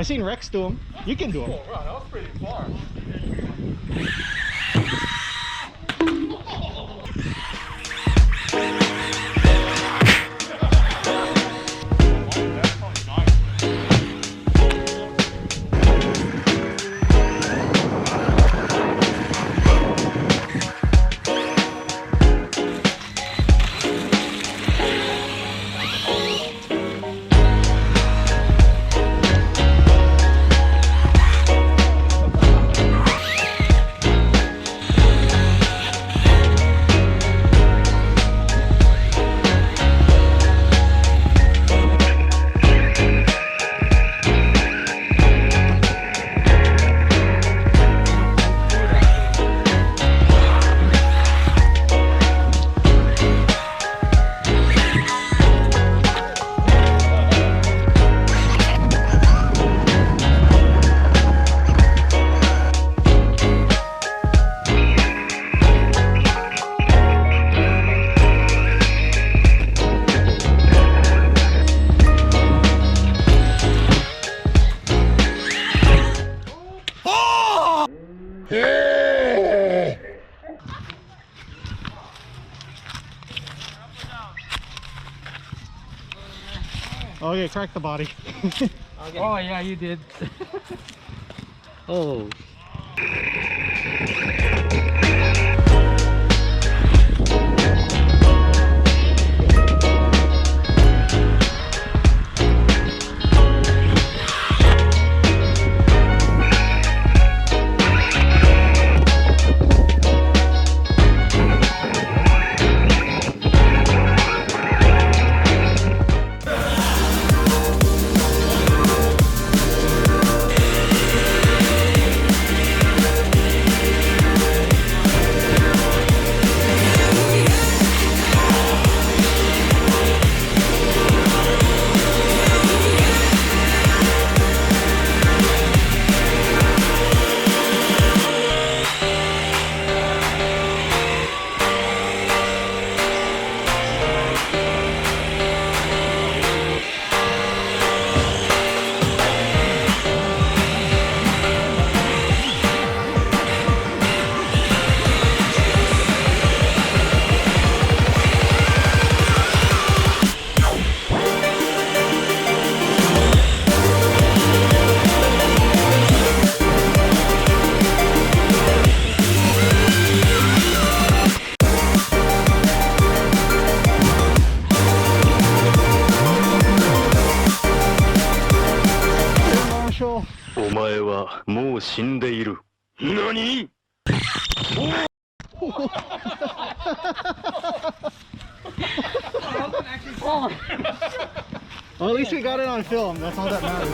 I seen Rex do them. You can do them. Oh, wow, that was pretty far. Okay, crack the body. Okay. Oh yeah, you did. Oh. Marshall. お前はもう死んでいる。何? Well, at least we got it on film. That's all that matters.